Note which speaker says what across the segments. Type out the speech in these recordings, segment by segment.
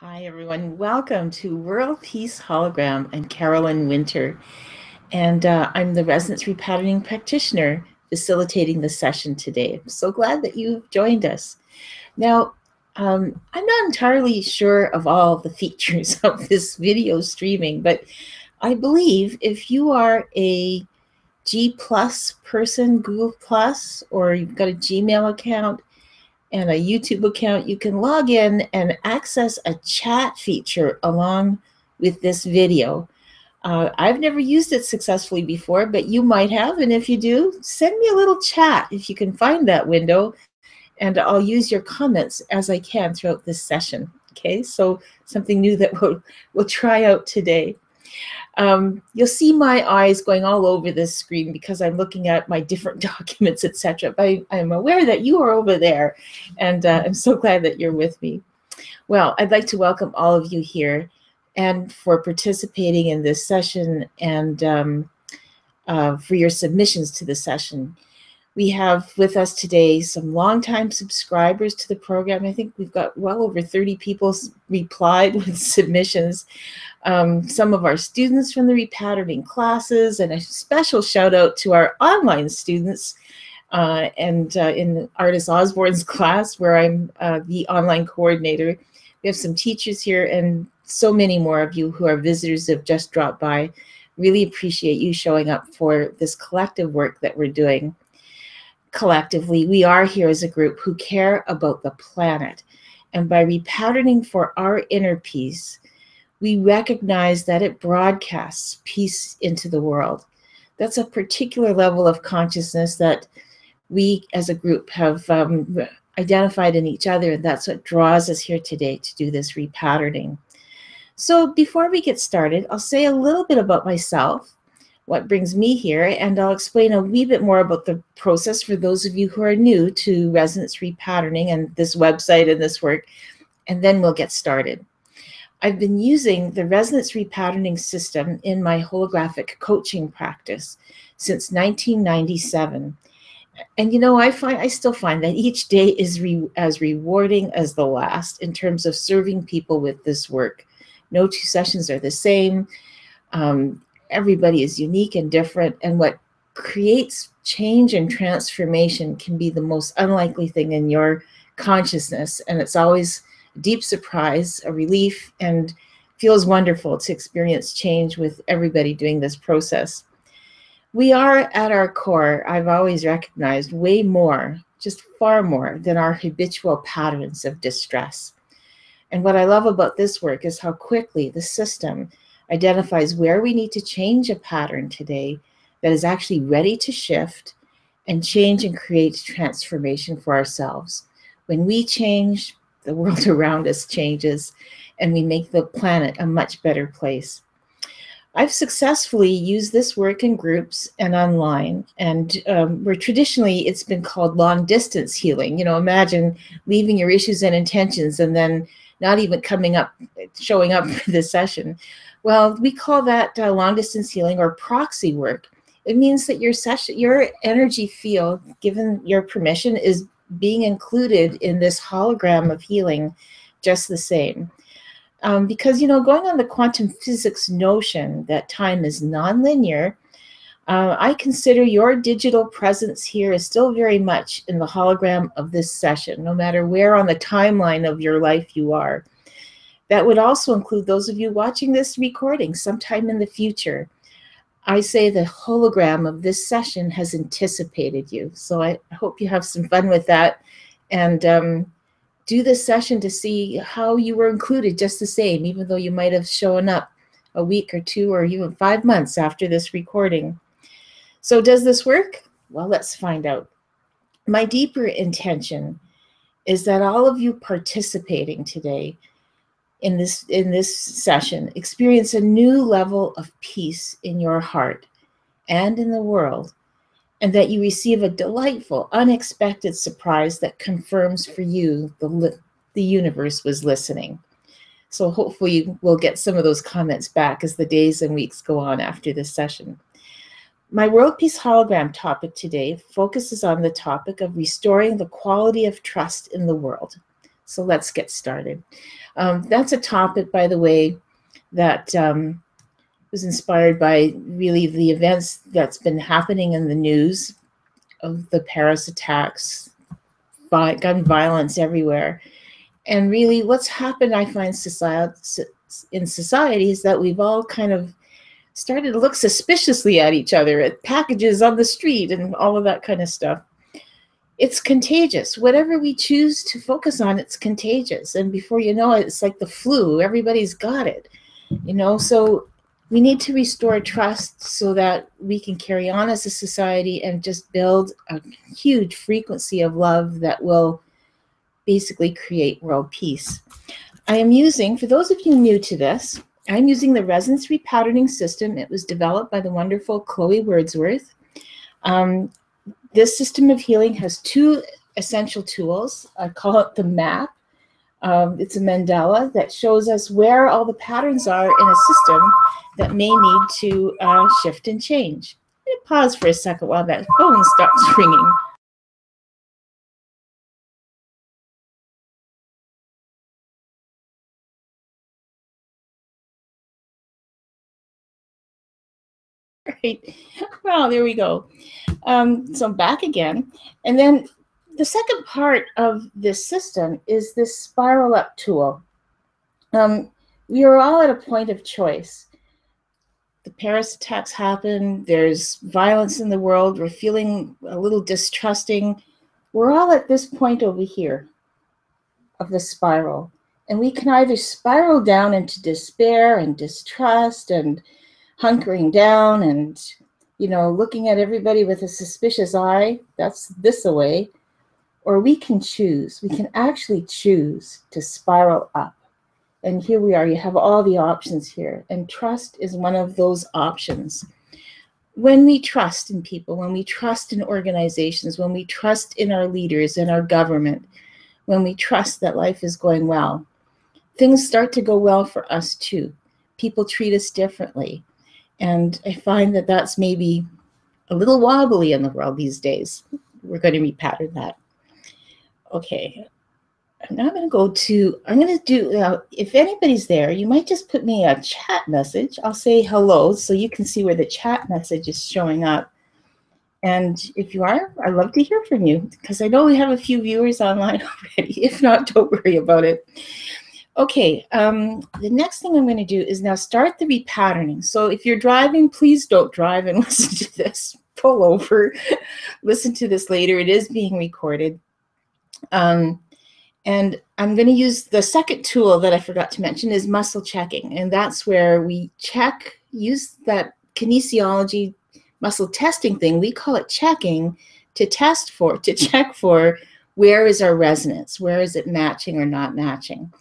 Speaker 1: Hi, everyone. Welcome to World Peace Hologram. I'm Carolyn Winter, and I'm the Resonance Repatterning Practitioner facilitating the session today. I'm so glad that you've joined us. Now, I'm not entirely sure of all the features of this video streaming, but I believe if you are a G Plus person, Google Plus, or you've got a Gmail account, and a YouTube account, you can log in and access a chat feature along with this video. I've never used it successfully before, but you might have, and if you do, send me a little chat if you can find that window, and I'll use your comments as I can throughout this session. Okay, so something new that we'll try out today. You'll see my eyes going all over this screen because I'm looking at my different documents, etc. But I'm aware that you are over there, and I'm so glad that you're with me. Well, I'd like to welcome all of you here and for participating in this session and for your submissions to the session. We have with us today some longtime subscribers to the program. I think we've got well over 30 people replied with submissions. Some of our students from the repatterning classes, and a special shout out to our online students in Artis Osborne's class, where I'm the online coordinator. We have some teachers here and so many more of you who are visitors have just dropped by. Really appreciate you showing up for this collective work that we're doing. Collectively, we are here as a group who care about the planet. And by repatterning for our inner peace, we recognize that it broadcasts peace into the world. That's a particular level of consciousness that we as a group have identified in each other, and that's what draws us here today to do this repatterning. So before we get started, I'll say a little bit about myself, what brings me here, and I'll explain a wee bit more about the process for those of you who are new to Resonance Repatterning and this website and this work, and then we'll get started. I've been using the Resonance Repatterning system in my holographic coaching practice since 1997. And you know, I still find that each day is as rewarding as the last in terms of serving people with this work. No two sessions are the same. Everybody is unique and different, and what creates change and transformation can be the most unlikely thing in your consciousness, and it's always a deep surprise, a relief, and feels wonderful to experience change with everybody doing this process. We are at our core, I've always recognized, way more, just far more than our habitual patterns of distress. And what I love about this work is how quickly the system identifies where we need to change a pattern today that is actually ready to shift and change and create transformation for ourselves. When we change, the world around us changes, and we make the planet a much better place. I've successfully used this work in groups and online, and where traditionally it's been called long distance healing. You know, imagine leaving your issues and intentions and then not even showing up for the session. Well, we call that long distance healing or proxy work. It means that your energy field, given your permission, is being included in this hologram of healing just the same. Because, you know, going on the quantum physics notion that time is nonlinear, I consider your digital presence here is still very much in the hologram of this session, no matter where on the timeline of your life you are. That would also include those of you watching this recording sometime in the future. I say the hologram of this session has anticipated you. So I hope you have some fun with that, and do this session to see how you were included just the same, even though you might have shown up a week or 2 or even 5 months after this recording. So does this work? Well, let's find out. My deeper intention is that all of you participating today in this session experience a new level of peace in your heart and in the world, and that you receive a delightful, unexpected surprise that confirms for you the universe was listening. So hopefully we'll get some of those comments back as the days and weeks go on after this session. My World Peace Hologram topic today focuses on the topic of restoring the quality of trust in the world. So let's get started. That's a topic, by the way, that was inspired by really the events that's been happening in the news of the Paris attacks, gun violence everywhere. And really what's happened, I find, in society is that we've all kind of started to look suspiciously at each other, at packages on the street and all of that kind of stuff. It's contagious. Whatever we choose to focus on, it's contagious. And before you know it, it's like the flu. Everybody's got it, you know? So we need to restore trust so that we can carry on as a society and just build a huge frequency of love that will basically create world peace. I am using, for those of you new to this, I'm using the resonance repatterning system. It was developed by the wonderful Chloe Wordsworth. This system of healing has two essential tools. I call it the map. It's a mandala that shows us where all the patterns are in a system that may need to shift and change. I'm going to pause for a second while that phone stops ringing. Right. Well, there we go. So I'm back again. And then the second part of this system is this spiral up tool. We are all at a point of choice. The Paris attacks happen. There's violence in the world. We're feeling a little distrusting. We're all at this point over here of the spiral. And we can either spiral down into despair and distrust and hunkering down and, you know, looking at everybody with a suspicious eye. That's this away. Or we can choose. We can actually choose to spiral up. And here we are. You have all the options here. And trust is one of those options. When we trust in people, when we trust in organizations, when we trust in our leaders and our government, when we trust that life is going well, things start to go well for us too. People treat us differently. And I find that that's maybe a little wobbly in the world these days. We're going to repattern that. Okay. Now I'm going to do, if anybody's there, you might just put me a chat message. I'll say hello so you can see where the chat message is showing up. And if you are, I'd love to hear from you because I know we have a few viewers online already. If not, don't worry about it. Okay, the next thing I'm going to do is now start the repatterning. So if you're driving, please don't drive and listen to this. Pull over, listen to this later. It is being recorded. And I'm going to use the second tool that I forgot to mention is muscle checking. And that's where we use that kinesiology muscle testing thing. We call it checking to check for where is our resonance? Where is it matching or not matching?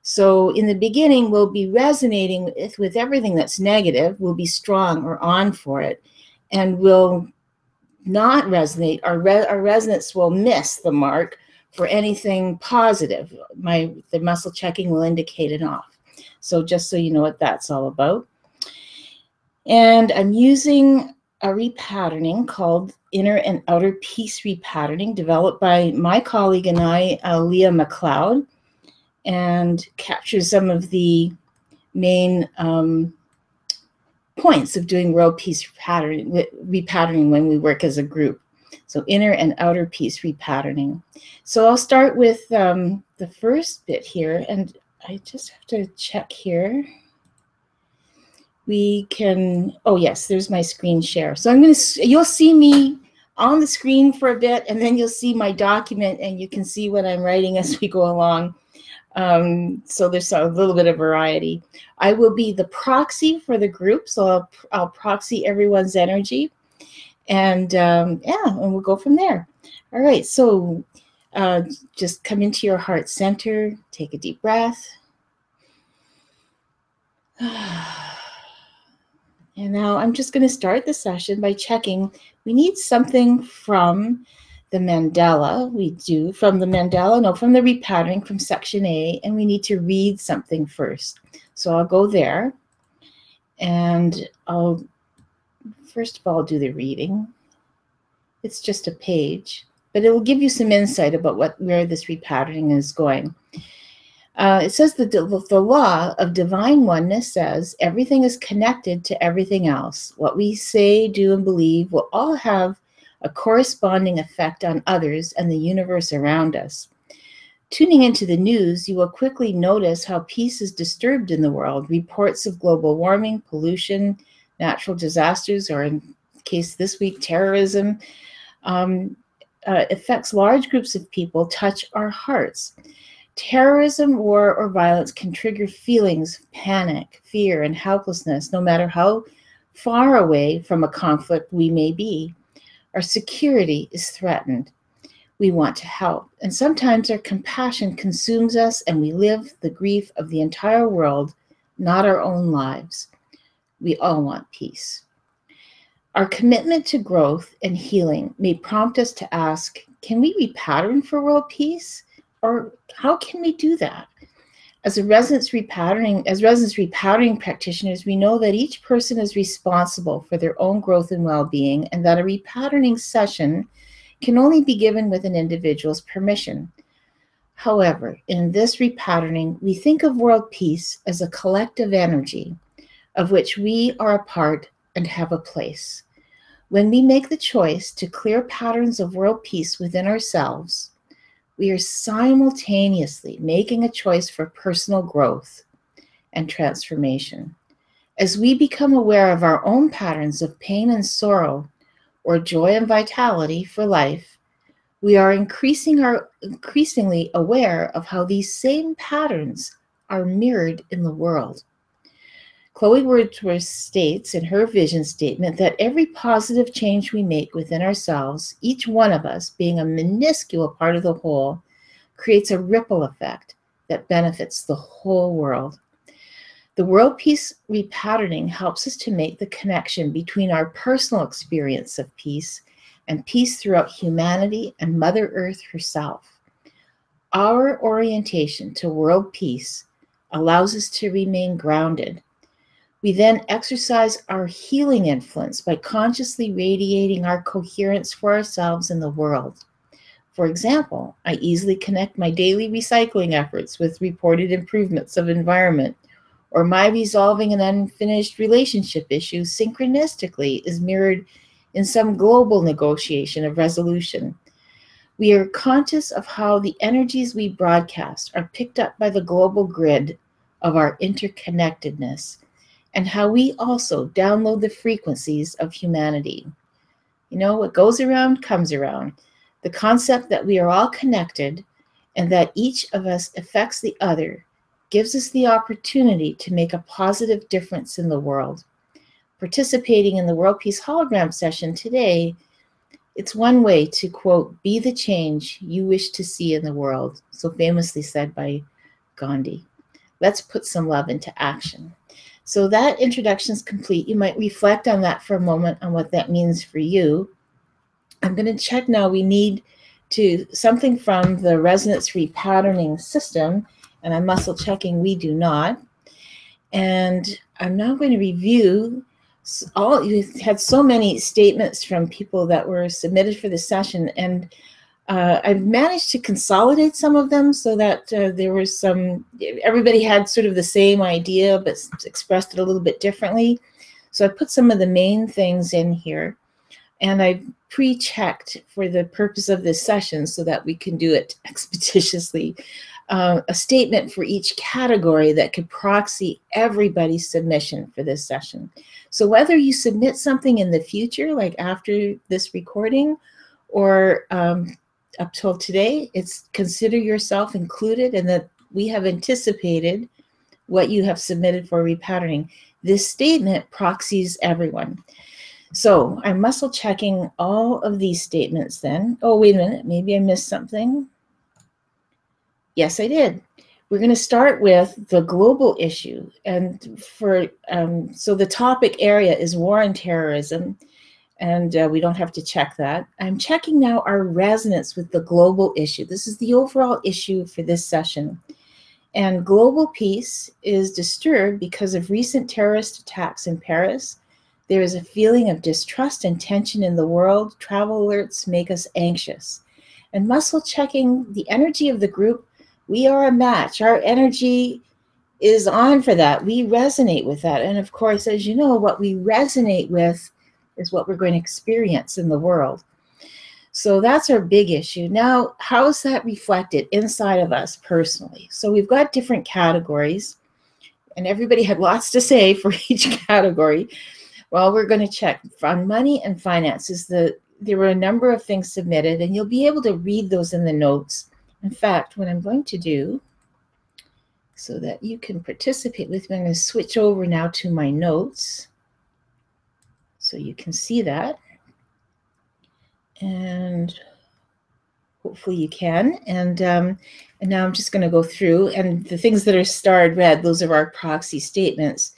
Speaker 1: So in the beginning, we'll be resonating with everything that's negative. We'll be strong or on for it. And we'll not resonate. Our resonance will miss the mark for anything positive. The muscle checking will indicate it off. So just so you know what that's all about. And I'm using a repatterning called Inner and Outer Peace Repatterning, developed by my colleague and I, Leah McLeod, and captures some of the main points of doing world peace repatterning when we work as a group. So inner and outer peace repatterning. So I'll start with the first bit here, and I just have to check here. We can, oh yes, there's my screen share. So you'll see me on the screen for a bit, and then you'll see my document, and you can see what I'm writing as we go along. So there's a little bit of variety. I will be the proxy for the group, so I'll proxy everyone's energy, and yeah, and we'll go from there. All right, so just come into your heart center, take a deep breath. And now I'm just going to start the session by checking. We need something from the mandala. From the repatterning from section A, and we need to read something first. So I'll go there, and I'll first of all do the reading. It's just a page, but it will give you some insight about where this repatterning is going. It says that the law of divine oneness says everything is connected to everything else. What we say, do, and believe will all have a corresponding effect on others and the universe around us. Tuning into the news, you will quickly notice how peace is disturbed in the world. Reports of global warming, pollution, natural disasters, or in case this week, terrorism, affects large groups of people, touch our hearts. Terrorism, war, or violence can trigger feelings of panic, fear, and helplessness, no matter how far away from a conflict we may be. Our security is threatened. We want to help, and sometimes our compassion consumes us and we live the grief of the entire world, not our own lives. We all want peace. Our commitment to growth and healing may prompt us to ask, can we repattern for world peace? Or how can we do that? As resonance repatterning practitioners, we know that each person is responsible for their own growth and well-being, and that a repatterning session can only be given with an individual's permission. However, in this repatterning, we think of world peace as a collective energy of which we are a part and have a place. When we make the choice to clear patterns of world peace within ourselves, we are simultaneously making a choice for personal growth and transformation. As we become aware of our own patterns of pain and sorrow, or joy and vitality for life, we are increasingly aware of how these same patterns are mirrored in the world. Chloe Wordsworth states in her vision statement that every positive change we make within ourselves, each one of us being a minuscule part of the whole, creates a ripple effect that benefits the whole world. The world peace repatterning helps us to make the connection between our personal experience of peace and peace throughout humanity and Mother Earth herself. Our orientation to world peace allows us to remain grounded. We then exercise our healing influence by consciously radiating our coherence for ourselves and the world. For example, I easily connect my daily recycling efforts with reported improvements of environment, or my resolving an unfinished relationship issue synchronistically is mirrored in some global negotiation of resolution. We are conscious of how the energies we broadcast are picked up by the global grid of our interconnectedness, and how we also download the frequencies of humanity. You know, what goes around comes around. The concept that we are all connected and that each of us affects the other gives us the opportunity to make a positive difference in the world. Participating in the World Peace Hologram session today, it's one way to, quote, be the change you wish to see in the world, so famously said by Gandhi. Let's put some love into action. So that introduction is complete. You might reflect on that for a moment on what that means for you. I'm going to check now. We need something from the resonance repatterning system, and I'm muscle checking we do not. And I'm now going to review you had so many statements from people that were submitted for this session, and I've managed to consolidate some of them so that there was everybody had sort of the same idea, but expressed it a little bit differently. So I put some of the main things in here, and I pre-checked for the purpose of this session so that we can do it expeditiously, a statement for each category that could proxy everybody's submission for this session. So whether you submit something in the future, like after this recording, or up till today, it's consider yourself included, and that we have anticipated what you have submitted for repatterning. This statement proxies everyone. So I'm muscle checking all of these statements then. Oh, wait a minute, maybe I missed something. Yes, I did. We're going to start with the global issue. And so the topic area is war and terrorism. And we don't have to check that. I'm checking now our resonance with the global issue. This is the overall issue for this session. And global peace is disturbed because of recent terrorist attacks in Paris. There is a feeling of distrust and tension in the world. Travel alerts make us anxious. And muscle checking the energy of the group, we are a match. Our energy is on for that. We resonate with that. And of course, as you know, what we resonate with is what we're going to experience in the world. So that's our big issue. Now, how is that reflected inside of us personally? So we've got different categories, and everybody had lots to say for each category. Well, we're going to check on money and finances. There were a number of things submitted, and you'll be able to read those in the notes. In fact, what I'm going to do, so that you can participate with me, I'm going to switch over now to my notes so you can see that. And hopefully you can. And now I'm just going to go through, and the things that are starred red, those are our proxy statements.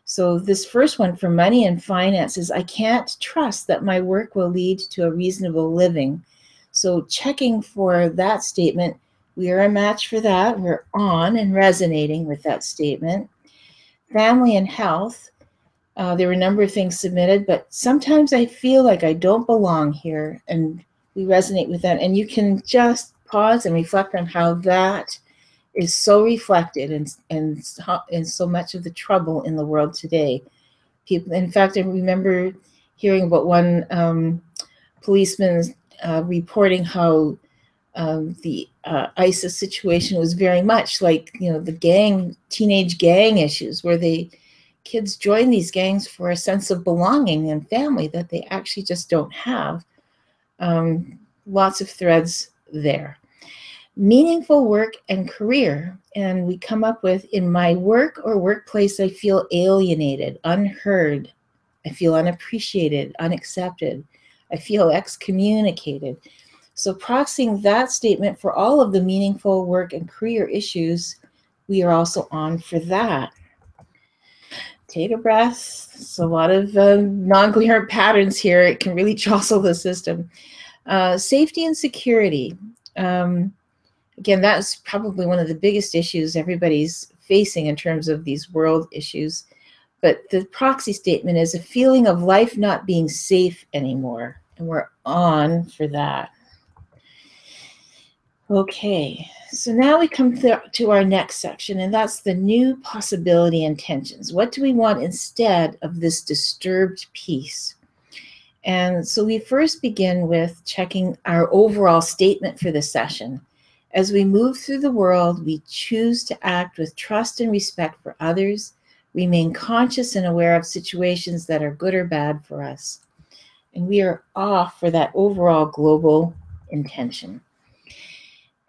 Speaker 1: So this first one for money and finances, I can't trust that my work will lead to a reasonable living. So checking for that statement, we are a match for that. We're on and resonating with that statement. Family and health, there were a number of things submitted, but sometimes I feel like I don't belong here, and we resonate with that. And you can just pause and reflect on how that is so reflected in so much of the trouble in the world today. People, in fact, I remember hearing about one policeman reporting how the ISIS situation was very much like, the teenage gang issues, where kids join these gangs for a sense of belonging and family that they actually just don't have. Lots of threads there. Meaningful work and career. And we come up with, in my work or workplace, I feel alienated, unheard. I feel unappreciated, unaccepted. I feel excommunicated. So proxying that statement for all of the meaningful work and career issues, we are also on for that. Take a breath. It's a lot of non-coherent patterns here. It can really jostle the system. Safety and security. Again, that's probably one of the biggest issues everybody's facing in terms of these world issues. But the proxy statement is a feeling of life not being safe anymore. And we're on for that. Okay, so now we come to our next section, and that's the new possibility intentions. What do we want instead of this disturbed peace? And so we first begin with checking our overall statement for the session. As we move through the world, we choose to act with trust and respect for others, remain conscious and aware of situations that are good or bad for us. And we are off for that overall global intention.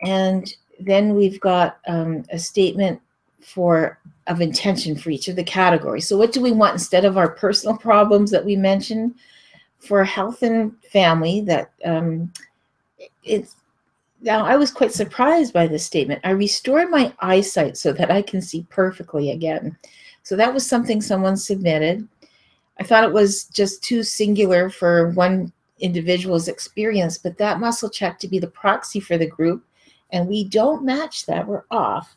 Speaker 1: And then we've got a statement of intention for each of the categories. So what do we want instead of our personal problems that we mentioned? For health and family, that now I was quite surprised by this statement. I restored my eyesight so that I can see perfectly again. So that was something someone submitted. I thought it was just too singular for one individual's experience, but that muscle checked to be the proxy for the group, and we don't match that. We're off.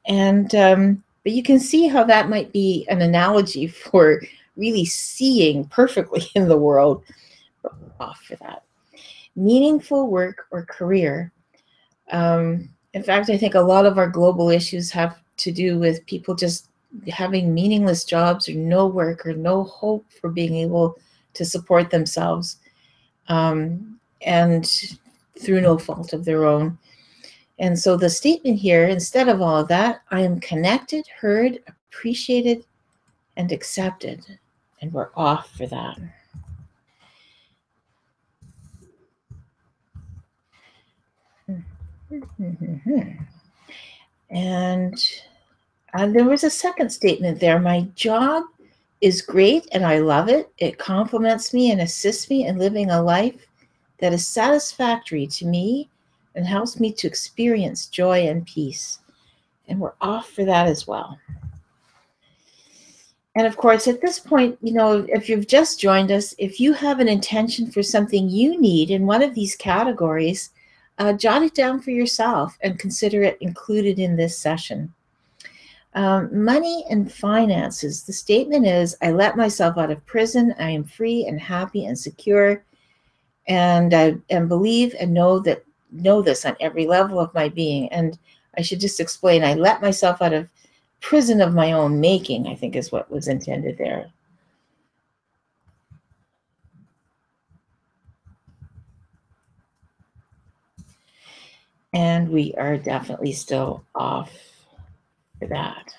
Speaker 1: And but you can see how that might be an analogy for really seeing perfectly in the world. We're off for that. Meaningful work or career. In fact, I think a lot of our global issues have to do with people just having meaningless jobs or no work or no hope for being able to support themselves, and through no fault of their own. And so the statement here, instead of all of that, I am connected, heard, appreciated, and accepted. And we're off for that. And there was a second statement there. My job is great and I love it. It complements me and assists me in living a life that is satisfactory to me and helps me to experience joy and peace. And we're off for that as well. And of course, at this point, if you've just joined us, if you have an intention for something you need in one of these categories, jot it down for yourself and consider it included in this session. Money and finances. The statement is, I let myself out of prison. I am free and happy and secure. And I believe and know that know this on every level of my being. And I should just explain, I let myself out of prison of my own making, I think is what was intended there. And we are definitely still off for that.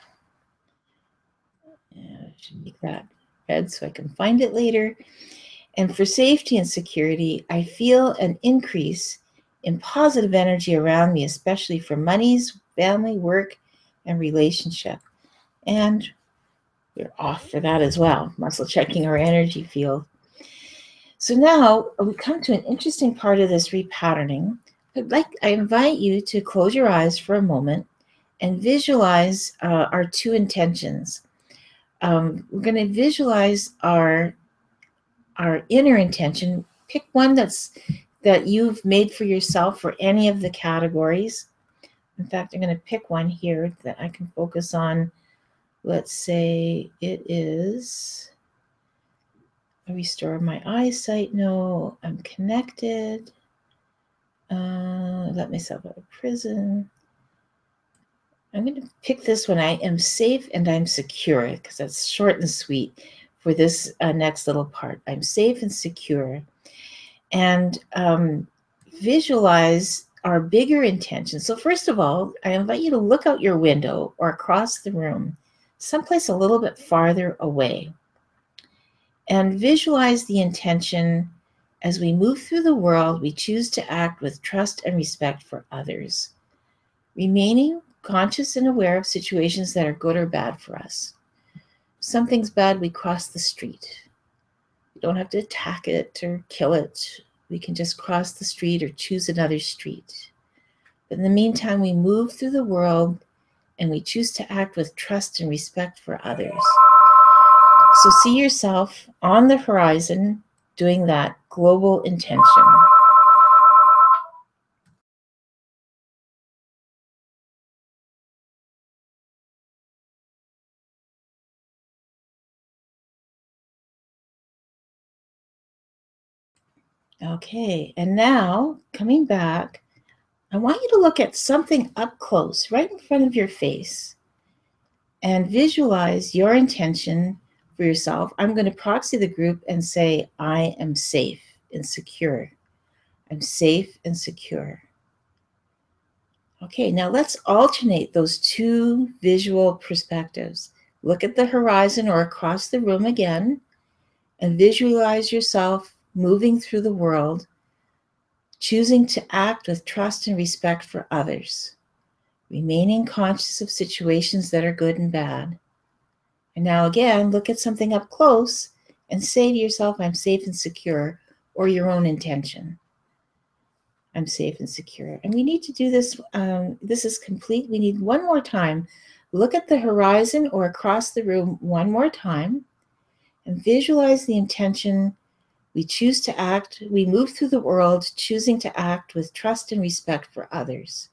Speaker 1: And I should make that red so I can find it later. And for safety and security, I feel an increase in positive energy around me, especially for monies, family, work, and relationship. And we're off for that as well, muscle checking our energy field. So now we come to an interesting part of this repatterning. I invite you to close your eyes for a moment and visualize our two intentions. We're going to visualize our inner intention. Pick one that you've made for yourself for any of the categories. In fact, I'm going to pick one here that I can focus on. Let's say it is, I restore my eyesight. No, I'm connected. Let myself out of prison. I'm going to pick this one. I am safe and I'm secure, because that's short and sweet for this next little part. I'm safe and secure. And visualize our bigger intention. So first of all, I invite you to look out your window or across the room, someplace a little bit farther away, and visualize the intention. As we move through the world, we choose to act with trust and respect for others, remaining conscious and aware of situations that are good or bad for us. If something's bad, we cross the street. We don't have to attack it or kill it. We can just cross the street or choose another street. But in the meantime, we move through the world and we choose to act with trust and respect for others. So see yourself on the horizon doing that global intention. Okay, and now coming back, I want you to look at something up close, right in front of your face, and visualize your intention for yourself. I'm going to proxy the group and say, I am safe and secure. I'm safe and secure. Okay, now let's alternate those two visual perspectives. Look at the horizon or across the room again, and visualize yourself moving through the world, choosing to act with trust and respect for others, remaining conscious of situations that are good and bad. And now again, look at something up close and say to yourself, I'm safe and secure, or your own intention. I'm safe and secure. And we need to do this. This is complete. We need one more time. Look at the horizon or across the room one more time and visualize the intention. We choose to act. We move through the world choosing to act with trust and respect for others.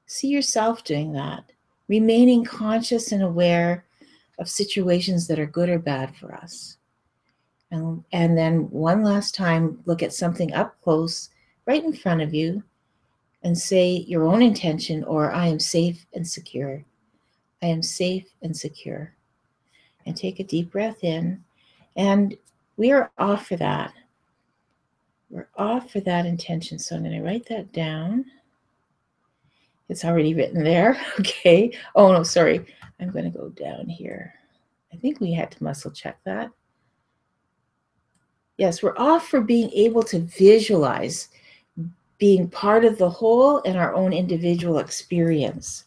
Speaker 1: See yourself doing that, remaining conscious and aware of situations that are good or bad for us. And then one last time, look at something up close right in front of you and say your own intention, or I am safe and secure. I am safe and secure. And take a deep breath in. And we are off for that. We're off for that intention. So I'm going to write that down. It's already written there. Okay. Oh, no, sorry. I'm going to go down here. I think we had to muscle check that. Yes, we're off for being able to visualize being part of the whole and our own individual experience.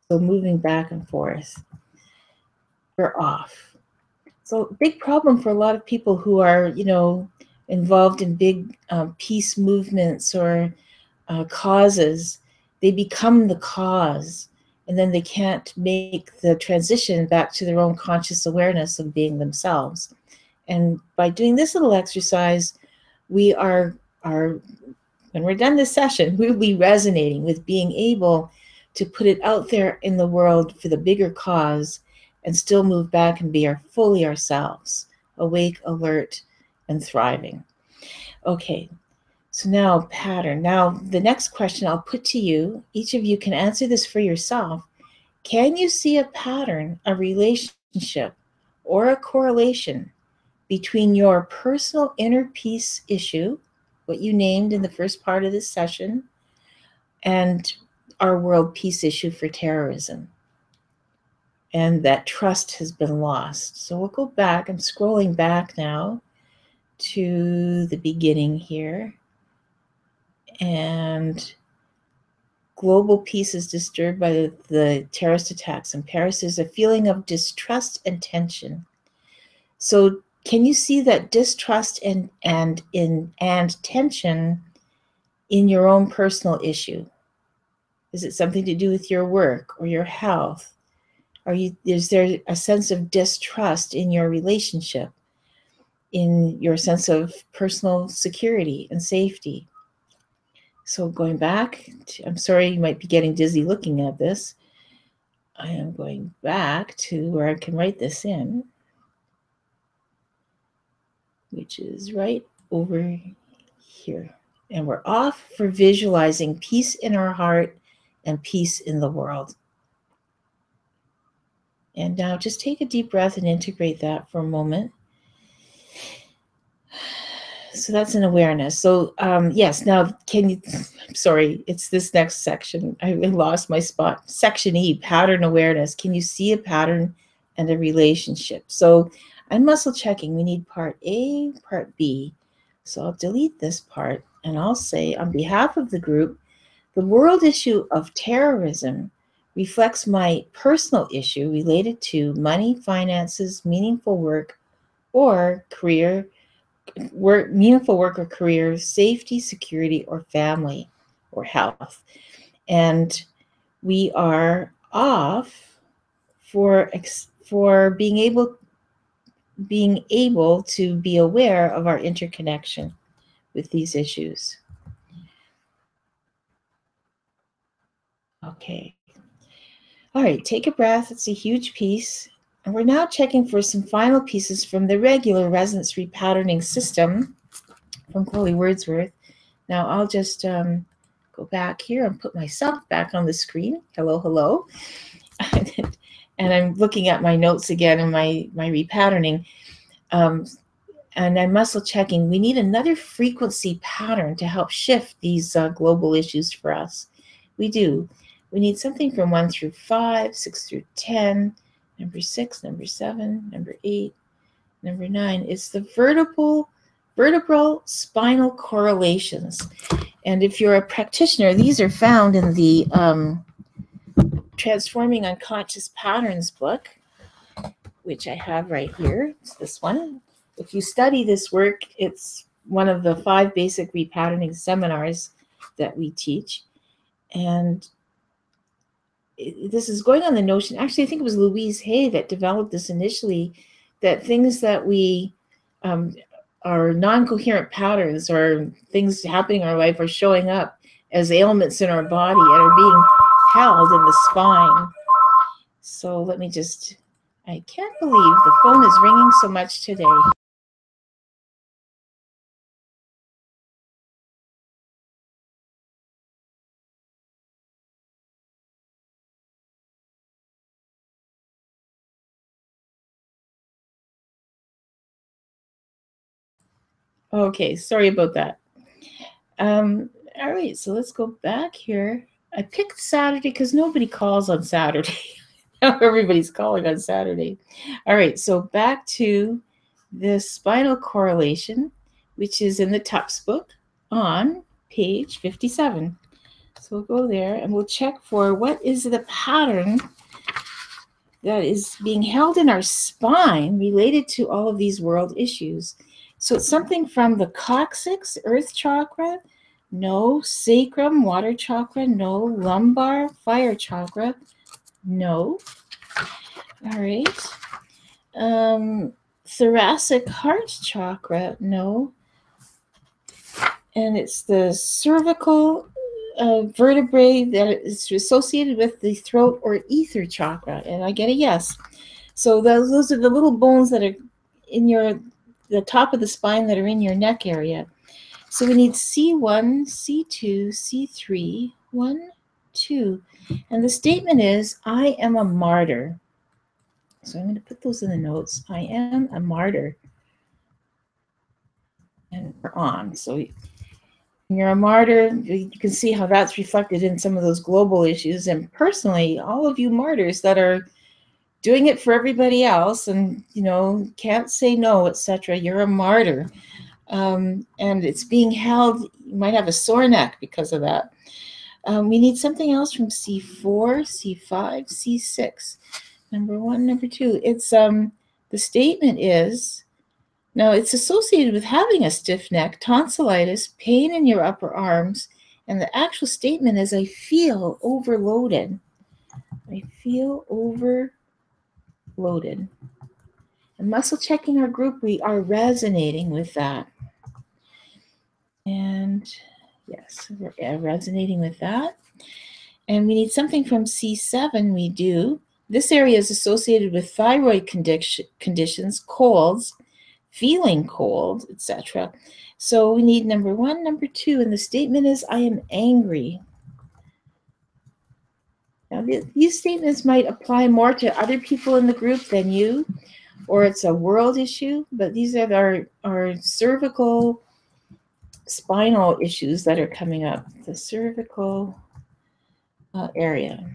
Speaker 1: So moving back and forth, we're off. So big problem for a lot of people who are, involved in big peace movements or causes. They become the cause, and then they can't make the transition back to their own conscious awareness of being themselves. And by doing this little exercise, we are when we're done this session, we'll be resonating with being able to put it out there in the world for the bigger cause and still move back and be fully ourselves, awake, alert, and thriving. Okay, So now pattern. Now the next question I'll put to you, each of you can answer this for yourself. Can you see a pattern, a relationship, or a correlation between your personal inner peace issue, what you named in the first part of this session, and our world peace issue for terrorism? And that trust has been lost. So we'll go back. I'm scrolling back now to the beginning here. And global peace is disturbed by the terrorist attacks in Paris. There's a feeling of distrust and tension. So can you see that distrust and tension in your own personal issue? Is it something to do with your work or your health? Is there a sense of distrust in your relationship, in your sense of personal security and safety? So going back, I'm sorry you might be getting dizzy looking at this. I am going back to where I can write this in, which is right over here. And we're off for visualizing peace in our heart and peace in the world. And now just take a deep breath and integrate that for a moment. So that's an awareness. So yes, now sorry, it's this next section. I lost my spot. Section E, pattern awareness. Can you see a pattern and a relationship? So I'm muscle checking. We need part A, part B. So I'll delete this part and I'll say on behalf of the group, the world issue of terrorism reflects my personal issue related to money, finances, meaningful work, or career meaningful work or career, safety, security, or family, or health. And we are off for being able to be aware of our interconnection with these issues. Okay. All right, take a breath. It's a huge piece. And we're now checking for some final pieces from the regular resonance repatterning system from Chloe Wordsworth. Now I'll just go back here and put myself back on the screen. Hello, hello. And I'm looking at my notes again and my repatterning. And I'm muscle checking. We need another frequency pattern to help shift these global issues for us. We do. We need something from 1 through 5, 6 through 10, number 6, number 7, number 8, number 9. It's the vertebral spinal correlations. And if you're a practitioner, these are found in the Transforming Unconscious Patterns book, which I have right here. It's this one. If you study this work, it's one of the 5 basic repatterning seminars that we teach. And this is going on the notion, actually, I think it was Louise Hay that developed this initially, that things that we are non-coherent patterns or things happening in our life are showing up as ailments in our body and are being held in the spine. So let me just, I can't believe the phone is ringing so much today. Okay, sorry about that. All right, so let's go back here. I picked Saturday because nobody calls on Saturday. Now everybody's calling on Saturday. All right, so back to the spinal correlation, which is in the Tufts book on page 57. So we'll go there and we'll check for what is the pattern that is being held in our spine related to all of these world issues. So it's something from the coccyx, earth chakra, no. Sacrum, water chakra, no. Lumbar, fire chakra, no. All right. Thoracic heart chakra, no. And it's the cervical vertebrae that is associated with the throat or ether chakra. And I get a yes. So those are the little bones that are in the top of the spine that are in your neck area. So we need C1, C2, C3, 1, 2. And the statement is, I am a martyr. So I'm going to put those in the notes. I am a martyr. And we're on. So when you're a martyr, you can see how that's reflected in some of those global issues. And personally, all of you martyrs that are doing it for everybody else and, can't say no, etc., you're a martyr. And it's being held. You might have a sore neck because of that. We need something else from C4, C5, C6. Number 1, number 2. It's the statement is, now it's associated with having a stiff neck, tonsillitis, pain in your upper arms, and the actual statement is, I feel overloaded. I feel overloaded. And muscle checking our group, we are resonating with that. And yes, we're resonating with that. And we need something from C7, we do. This area is associated with thyroid conditions, colds, feeling cold, etc. So we need number 1, number 2, and the statement is, I am angry. Now, these statements might apply more to other people in the group than you, or it's a world issue, but these are our cervical spinal issues that are coming up, the cervical area.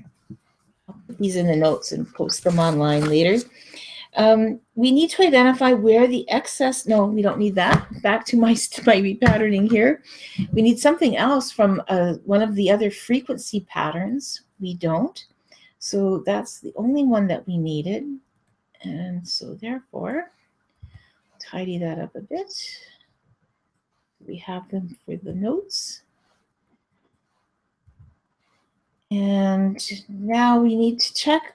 Speaker 1: I'll put these in the notes and post them online later. We need to identify where the excess, no, we don't need that. Back to my repatterning here. We need something else from one of the other frequency patterns. We don't. So that's the only one that we needed. And so therefore, tidy that up a bit. We have them for the notes. And now we need to check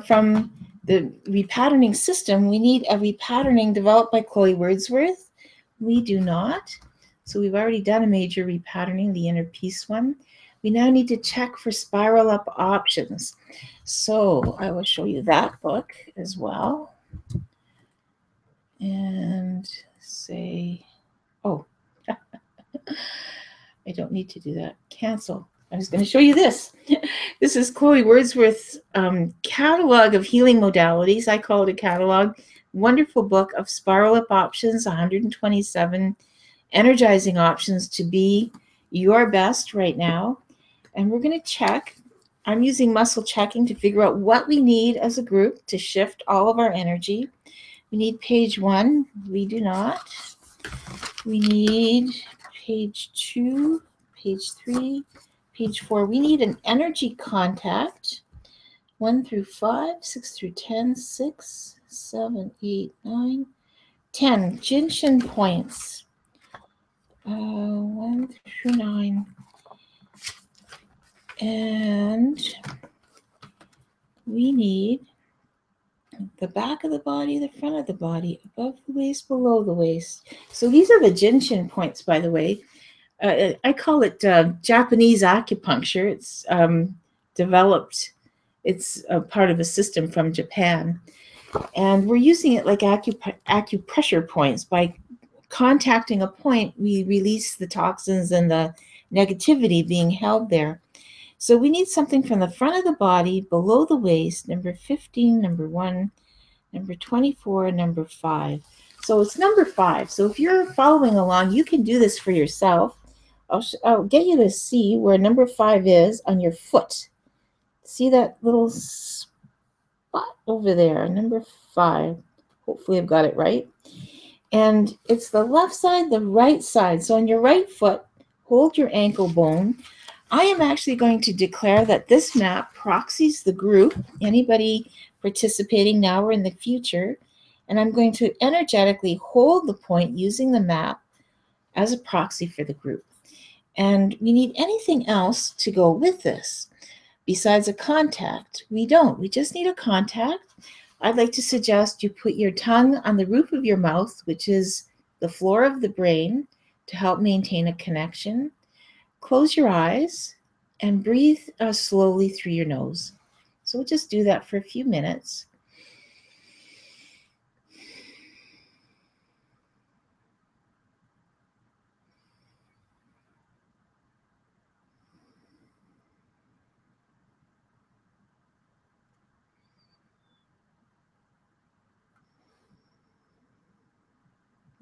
Speaker 1: from the repatterning system. We need a repatterning developed by Chloe Wordsworth. We do not. So we've already done a major repatterning, the inner peace one. We now need to check for spiral up options. So I will show you that book as well. And say, oh, I don't need to do that. Cancel. I was going to show you this. This is Chloe Wordsworth's catalog of healing modalities. I call it a catalog. Wonderful book of spiral up options, 127 energizing options to be your best right now. And we're going to check. I'm using muscle checking to figure out what we need as a group to shift all of our energy. We need page 1. We do not. We need page 2, page 3, page 4. We need an energy contact. 1 through 5, 6 through 10, 6, 7, 8, 9, 10. Jinshin points. 1 through 9. And we need the back of the body, the front of the body, above the waist, below the waist. So these are the Jinshin points, by the way. I call it Japanese acupuncture. It's developed. It's a part of a system from Japan. And we're using it like acupressure points. By contacting a point, we release the toxins and the negativity being held there. So we need something from the front of the body, below the waist, number 15, number 1, number 24, number 5. So it's number 5. So if you're following along, you can do this for yourself. I'll get you to see where number 5 is on your foot. See that little spot over there, number 5. Hopefully I've got it right. And it's the left side, the right side. So on your right foot, hold your ankle bone. I am actually going to declare that this map proxies the group, anybody participating now or in the future, and I'm going to energetically hold the point using the map as a proxy for the group. And we need anything else to go with this. Besides a contact, we don't. We just need a contact. I'd like to suggest you put your tongue on the roof of your mouth, which is the floor of the brain, to help maintain a connection. Close your eyes and breathe slowly through your nose. So we'll just do that for a few minutes.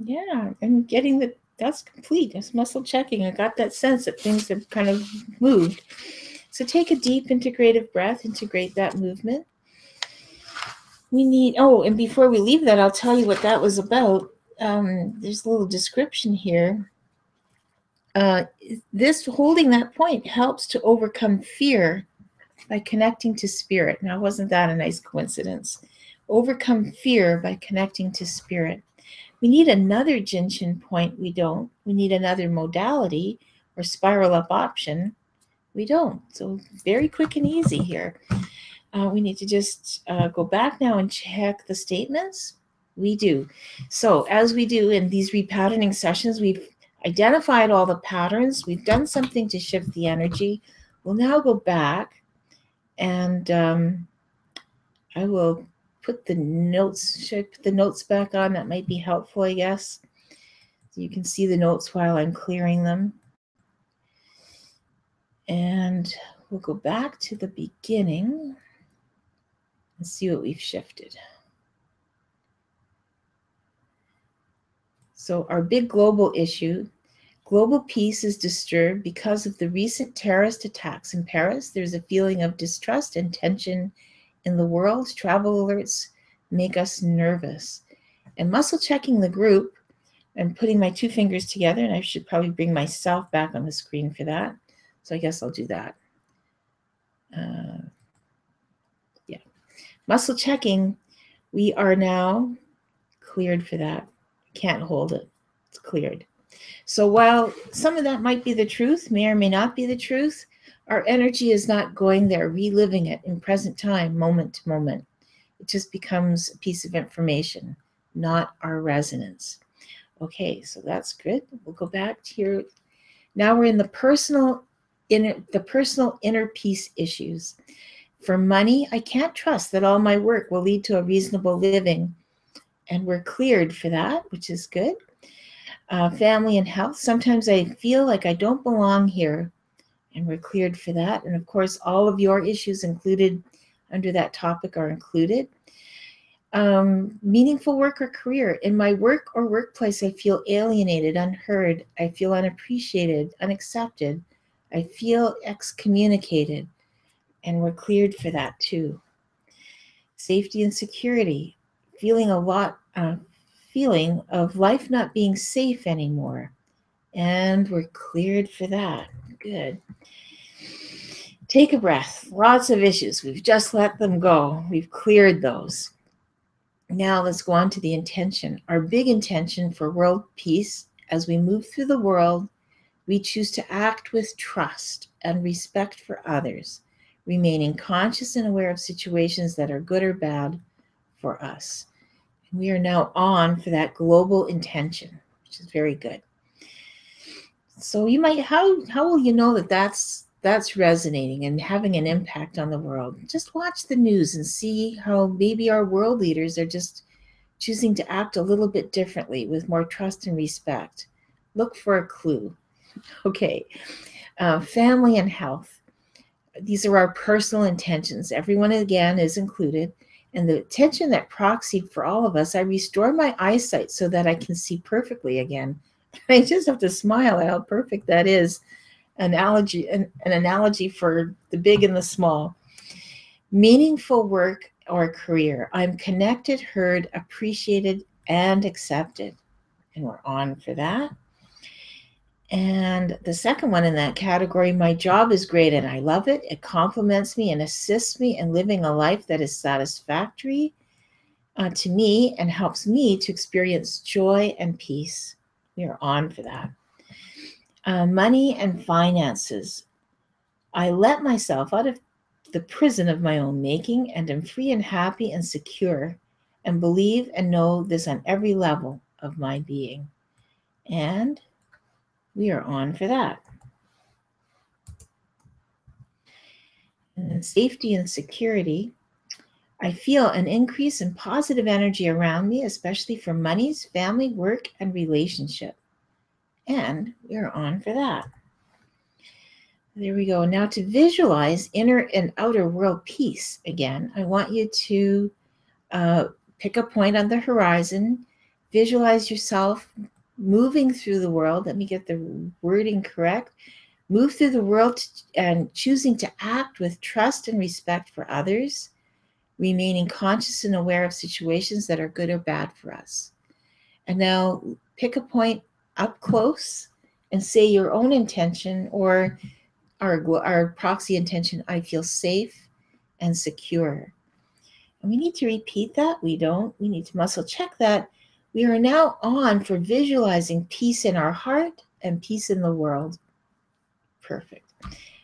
Speaker 1: Yeah, and that's complete. That's muscle checking. I got that sense that things have kind of moved. So take a deep integrative breath, integrate that movement. And before we leave that, I'll tell you what that was about. There's a little description here. This holding that point helps to overcome fear by connecting to spirit. Now, wasn't that a nice coincidence? Overcome fear by connecting to spirit. We need another Jinshin point. We don't. We need another modality or spiral up option. We don't. So very quick and easy here. We need to just go back now and check the statements. We do. So as we do in these repatterning sessions, we've identified all the patterns. We've done something to shift the energy. We'll now go back and I will put the notes. Should I put the notes back on? That might be helpful, I guess. So you can see the notes while I'm clearing them. And we'll go back to the beginning and see what we've shifted. So our big global issue, global peace is disturbed because of the recent terrorist attacks in Paris. There's a feeling of distrust and tension in the world. Travel alerts make us nervous. And muscle checking the group and putting my two fingers together, and I should probably bring myself back on the screen for that. So I guess I'll do that. Yeah. Muscle checking, we are now cleared for that. Can't hold it. It's cleared. So while some of that might be the truth, may or may not be the truth, our energy is not going there, reliving it in present time, moment to moment. It just becomes a piece of information, not our resonance. Okay, so that's good. We'll go back to here. Now we're in the personal inner peace issues. For money, I can't trust that all my work will lead to a reasonable living. And we're cleared for that, which is good. Family and health. Sometimes I feel like I don't belong here, and we're cleared for that. And of course, all of your issues included under that topic are included. Meaningful work or career. In my work or workplace, I feel alienated, unheard. I feel unappreciated, unaccepted. I feel excommunicated, and we're cleared for that too. Safety and security. Feeling of life not being safe anymore, and we're cleared for that. Good. Take a breath. Lots of issues. We've just let them go. We've cleared those. Now let's go on to the intention. Our big intention for world peace. As we move through the world, we choose to act with trust and respect for others, remaining conscious and aware of situations that are good or bad for us. And we are now on for that global intention, which is very good. So you might, how will you know that that's resonating and having an impact on the world? Just watch the news and see how maybe our world leaders are just choosing to act a little bit differently with more trust and respect. Look for a clue. Okay. Family and health. These are our personal intentions. Everyone, again, is included. And the intention that proxied for all of us, I restore my eyesight so that I can see perfectly again. I just have to smile at how perfect that is. An analogy for the big and the small. Meaningful work or career. I'm connected, heard, appreciated, and accepted. And we're on for that. And the second one in that category, my job is great and I love it. It complements me and assists me in living a life that is satisfactory to me and helps me to experience joy and peace. We are on for that. Money and finances. I let myself out of the prison of my own making and am free and happy and secure and believe and know this on every level of my being. And we are on for that. And safety and security. I feel an increase in positive energy around me, especially for monies, family, work, and relationship. And we're on for that. There we go. Now to visualize inner and outer world peace again, I want you to pick a point on the horizon, Visualize yourself moving through the world. Let me get the wording correct. Move through the world and choosing to act with trust and respect for others, remaining conscious and aware of situations that are good or bad for us. And now pick a point up close and say your own intention or our proxy intention: I feel safe and secure. And we need to repeat that. We don't. We need to muscle check that. We are now on for visualizing peace in our heart and peace in the world. Perfect.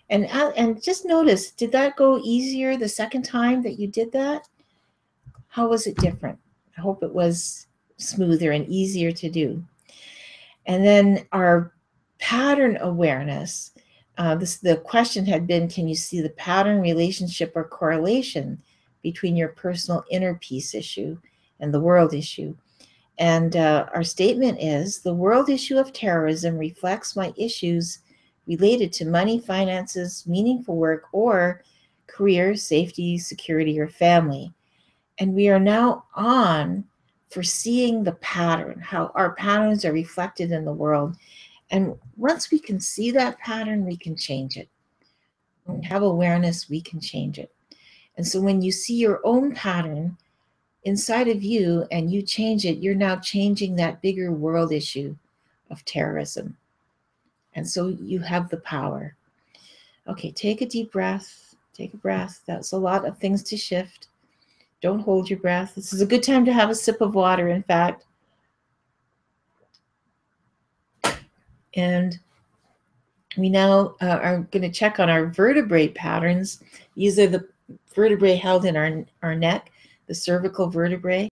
Speaker 1: And just notice, did that go easier the second time that you did that? How was it different? I hope it was smoother and easier to do. And then our pattern awareness. The question had been, can you see the pattern, relationship, or correlation between your personal inner peace issue and the world issue? And our statement is, the world issue of terrorism reflects my issues related to money, finances, meaningful work, or career, safety, security, or family. And we are now on for seeing the pattern, how our patterns are reflected in the world. And once we can see that pattern, we can change it. When we have awareness, we can change it. And so when you see your own pattern inside of you and you change it, you're now changing that bigger world issue of terrorism. And so you have the power. Okay, take a deep breath. Take a breath. That's a lot of things to shift. Don't hold your breath. This is a good time to have a sip of water, in fact. And we now are going to check on our vertebrae patterns. These are the vertebrae held in our neck, the cervical vertebrae.